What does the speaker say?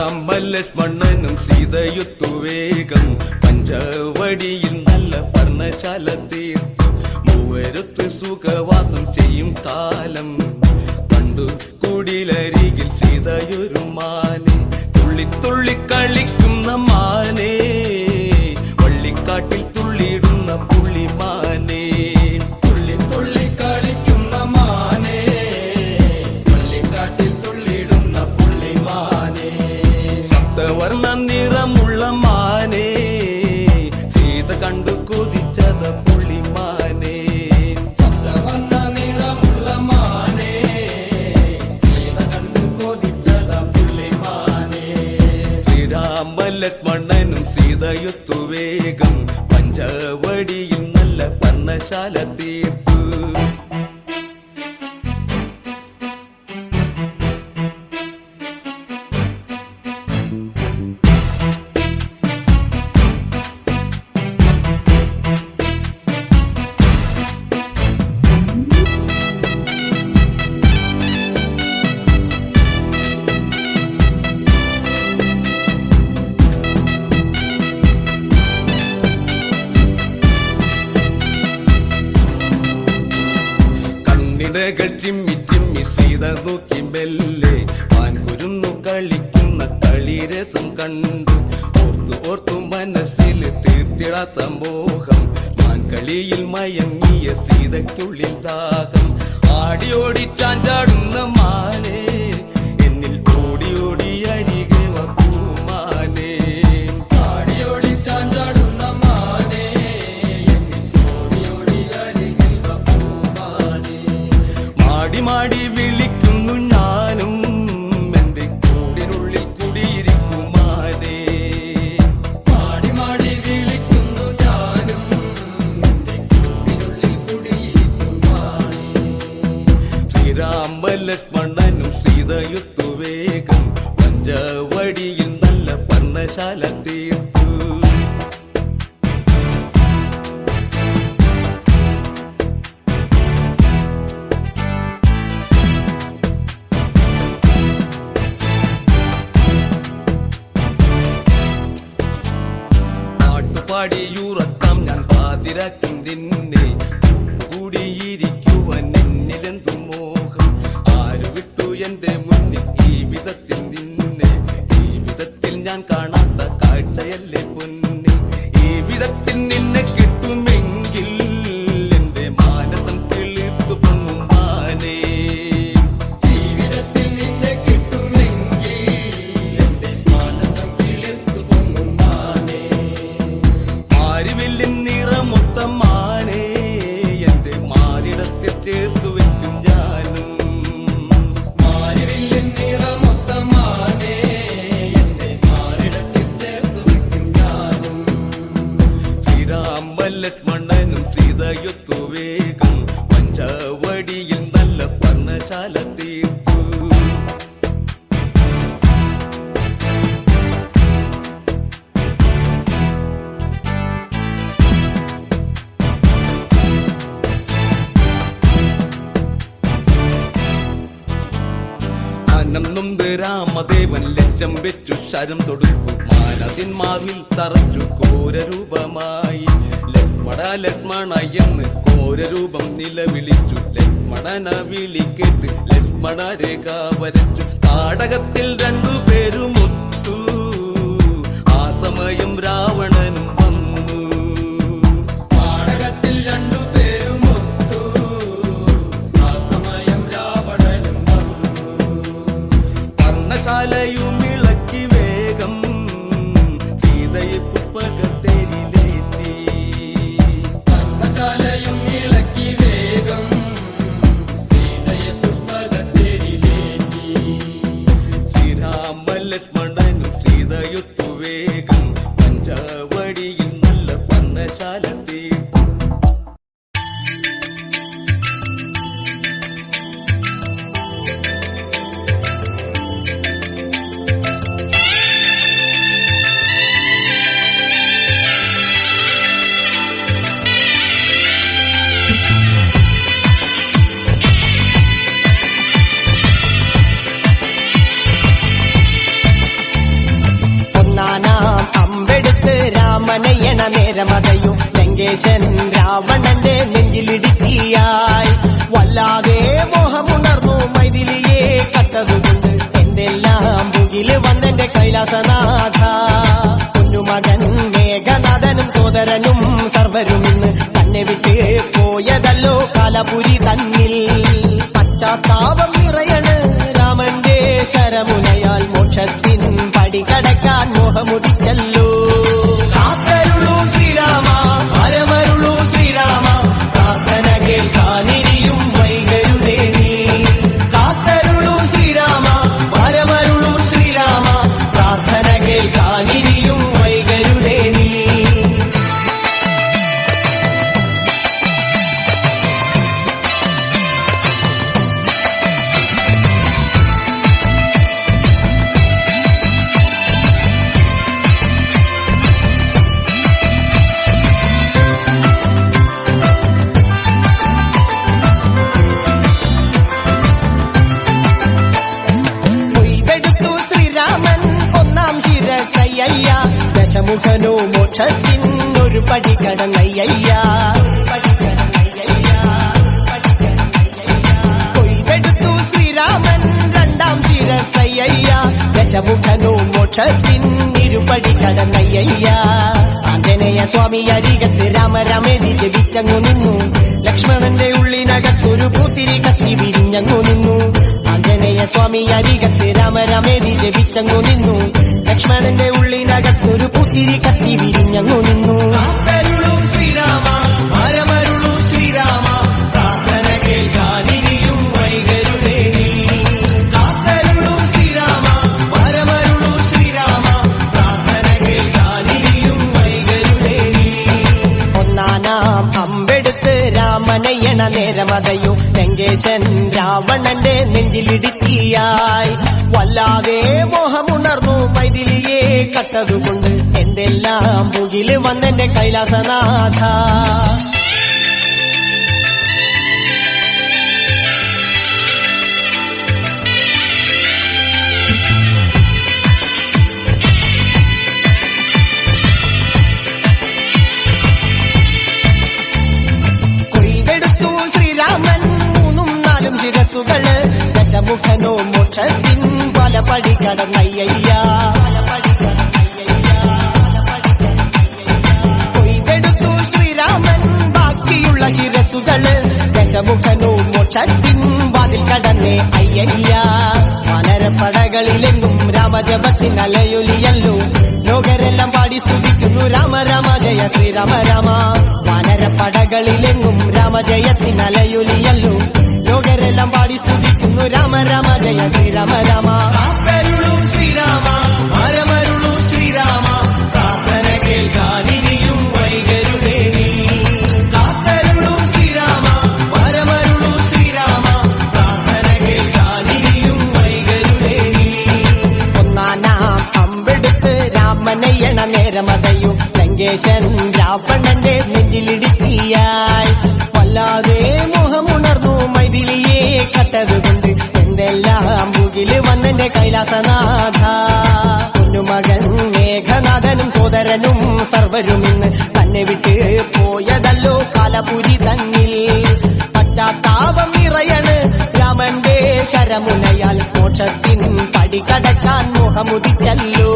ശ്രീരാമലക്ഷ്മണനും സീതയുത്തു വേഗം പഞ്ചവടിയിൽ നല്ല പർണശാല തീർത്തു മൂവരത്ത് സുഖവാസം ചെയ്യും കാലം കണ്ടു കുടിലരികിൽ സീതയൊരു മാനെ തുള്ളി തുള്ളി കളിക്കുന്ന മാനെ വള്ളിക്കാട്ടിൽ തുള്ളിയിടുന്ന പുള്ളിമാനെ തുള്ളി തുള്ളി കളിക്കുന്ന മാനെ വള്ളിക്കാട്ടിൽ തുള്ളിയിടുന്ന പുള്ളിമാനെ സപ്തവർണ്ണ നിറമുള്ള മാനെ സീത കണ്ടു കൊതിച്ചത പുള്ളിമാനെ സപ്തവർണ്ണ നിറമുള്ള മാനെ സീത കണ്ടു കൊതിച്ചത പുള്ളിമാനെ ശ്രീരാമലക്ഷ്മണനും സീതയൊത്തു വേഗം പഞ്ചവടിയിൽ നല്ല പർണശാല തീർത്തു ചിമ്മി ചിമ്മി സീത നോക്കി മെല്ലെ ആൻകുരുന്നു കളിക്കുന്ന കളിരസം കണ്ടു ഓർത്തു ഓർത്തു മനസ്സിൽ തീർത്തിടാത്ത മോഹം മാൻകളിയിൽ മയങ്ങിയ സീതയ്ക്കുള്ളിൽ ദാഹം ആടിയോടി ചാഞ്ചാടുന്ന മാനെ എന്നിൽ ഓടി ഓടി അരികെ പൂമാനെ ആടിയോടി ചാഞ്ചാടുന്ന മാനെ എന്നിൽ ഓടി ഓടി അരികെ പൂമാനെ മാടി മാടി വിളിക്കുന്നു ഞാനും എന്റെ കൂടിനുള്ളിൽ കുടിയിരിക്കുമാനേ മാടി മാടി വിളിക്കുന്നു ഞാനും എന്റെ കൂടിനുള്ളിൽ കുടിയിരിക്കുമാനേ ശ്രീരാമലക്ഷ്മണനും സീതയൊത്തു വേഗം പഞ്ചവടിയിൽ നല്ല പർണശാല തീർത്തു പാടിയുറക്കാം ഞാൻ പാതിരാക്കും നിന്നെ കൂടിയിരിക്കുവാൻ എന്നിലെന്തു മോഹം ആര് വിട്ടു എന്റെ മുന്നിൽ ഈ വിധത്തിൽ നിന്നെ ഈ വിധത്തിൽ ഞാൻ കാണാത്ത കാഴ്ചയല്ലേ പൊന്നെ ഈ വിധത്തിൽ നിന്നെ കിട്ടുമെങ്കിൽ എന്റെ മാനസം കിളിർത്തു പൊങ്ങും മാനേ ഈ വിധത്തിൽ നിന്നെ കിട്ടുമെങ്കിൽ എന്റെ മാനസം കിളിർത്തു പൊങ്ങും മാനേ മാരിവില്ലിൻ നിറമൊത്ത മാനേ എന്റെ മാറിടത്തിൽ ചേർത്തു വെക്കും ഞാനും മാരിവില്ലിൻ നിറമൊത്ത മാനേ എന്റെ മാറിടത്തിൽ ചേർത്തു വെക്കും ഞാനും ശ്രീരാമലക്ഷ്മണനും സീതയൊത്തു വേഗം പഞ്ചവടിയിൽ നല്ല പർണശാല തീർത്തു നൊന്ത് രാമദേവൻ ലക്ഷം വെച്ചു ശരം തൊടുത്തു മാനതിൻ മാർവിൽ തറച്ചു ഘോരരൂപമായി ലക്ഷ്മണ ലക്ഷ്മണ എന്ന് ഘോരരൂപം നിലവിളിച്ചു ലക്ഷ്മണന വിളി കേട്ട് ലക്ഷ്മണ രേഖ വരച്ചു താടകത്തിൽ രണ്ടുപേരുമൊത്തു ആ സമയം രാവണനും വന്നു താടകത്തിൽ രണ്ടുപേരുമൊത്തു ആ സമയം രാവണനും പർണശാലയും ഇളക്കി വേഗം സീതയെ പുഷ്പകത്തേരിലേറ്റി പർണശാലയും ഇളക്കി വേഗം സീതയെ പുഷ്പകത്തേരിലേറ്റി ശ്രീരാമലക്ഷ്മണനും സീതയൊത്തു വേഗം പഞ്ചവടിയിൽ നനയണ നേരമതയോ ലങ്കേശൻ രാവണന്റെ നെഞ്ചിലിടുക്കിയായി വല്ലാതെ മോഹമുണർന്നു മൈഥിലിയെ കട്ടതുകൊണ്ട് എന്തെല്ലാം മുകില് വന്നെന്റെ കൈലാസനാഥ പൊന്നുമകൻ മേഘനാഥനും സോദരനും സർവരും ഇന്ന് തന്നെ വിട്ട് പോയതല്ലോ കാലപുരി തന്നിൽ പശ്ചാത്താപം നിറയണ് രാമന്റെ ശരമുനയാൽ മോക്ഷത്തിൻ പടി കടക്കാൻ മോഹമുദിച്ചല്ലോ കാത്തരുളൂ ശ്രീരാമ പരമരുളൂ ശ്രീരാമ പ്രാർത്ഥന കേൾക്കാനിരിയും വൈകരുതേ നീ കാത്തരുളൂ ശ്രീരാമ പരമരുളൂ ശ്രീരാമ പ്രാർത്ഥന കേൾക്കാനിരിയും വൈകരുതേ നീ ദശമുഖനോ മോക്ഷത്തിനൊരു പടി കടന്നയ്യ കൊയ്തെടുത്തു ശ്രീരാമൻ രണ്ടാം ശിരസയ്യ ദശമുഖനോ മോക്ഷത്തിനിരുപടി കടന്നയ്യ ആഞ്ജനേയ സ്വാമി അരികത്ത് രാമരാമേതി ജപിച്ചങ്ങു നിന്നു ലക്ഷ്മണന്റെ ഉള്ളിനകത്തൊരു പൂത്തിരി കത്തി വിരിഞ്ഞങ്ങു നിന്നു ആഞ്ജനേയ സ്വാമി അരികത്ത് രാമരാമേതി ജപിച്ചങ്ങു നിന്നു ലക്ഷ്മണന്റെ ഉള്ളിനകത്തൊരു പൂത്തിരി കത്തി വിരിഞ്ഞങ്ങു നിന്നു കാത്തരുളൂ ശ്രീരാമ പരമരുളൂ ശ്രീരാമ പ്രാർത്ഥന കേൾക്കാനിരിയും വൈകരുതേ നീ കാത്തരുളൂ ശ്രീരാമ പരമരുളൂ ശ്രീരാമ പ്രാർത്ഥന കേൾക്കാനിരിയും വൈകരുതേ നീ ഒന്നാനാം അമ്പെടുത്ത് രാമനയണ നേരമതയോ ലങ്കേശൻ രാവണന്റെ നെഞ്ചിലിടുക്കിയായി വല്ലാതെ മോഹമുണർന്നു മൈഥിലിയെ കട്ടതുകൊണ്ട് എന്തെല്ലാം മുകില് വന്നെന്റെ കൈലാസനാഥ കൊയ്തെടുത്തു ശ്രീരാമൻ മൂന്നും നാലും ശിരസുകള് ദശമുഖനോ മോക്ഷത്തിൻ പല പടി കടന്നയ്യ കൊയ്തെടുത്തു ശ്രീരാമൻ ബാക്കിയുള്ള ശിരസുകള് ദശമുഖനോ മോക്ഷത്തിൻ വാതിൽ കടന്നേ അയ്യ വാനരപ്പടകളിലെങ്കും രാമജപത്തിൻ അലയൊലിയല്ലോ ലോകരെല്ലാം പാടി സ്തുതിക്കുന്നു രാമ രാമ ജയ ശ്രീരാമ രാമ വാനരപ്പടകളിലെങ്കും രാമജയത്തിൻ അലയൊലിയല്ലോ ലോകരെല്ലാം പാടി സ്തുതിക്കുന്നു രാമ രാമ ജയ ശ്രീരാമ രാമ കാത്തരുളൂ ശ്രീരാമ പരമരുളൂ ശ്രീരാമ പ്രാർത്ഥന കേൾക്കാനിരിയും വൈകരുതേ നീ കാത്തരുളൂ ശ്രീരാമ പരമരുളൂ ശ്രീരാമ പ്രാർത്ഥന കേൾക്കാനിരിയും വൈകരുതേ നീ ഒന്നാനാം അമ്പെടുത്ത് രാമനയണ നേരമതയോ ലങ്കേശൻ രാവണന്റെ നെഞ്ചിലിടുക്കിയായി വല്ലാതെ മോഹമുണർന്നു മൈഥിലിയെ കട്ടതുകൊണ്ട് എന്തെല്ലാം മുകില് വന്നെന്റെ കൈലാസനാഥ പൊന്നുമകൻ മേഘനാഥനും സോദരനും സർവരും ഇന്ന് തന്നെ വിട്ട് പോയതല്ലോ കാലപുരി തന്നിൽ പശ്ചാത്താപം നിറയണ് രാമന്റെ ശരമുനയാൽ മോക്ഷത്തിൻ പടി കടക്കാൻ മോഹമുദിച്ചല്ലോ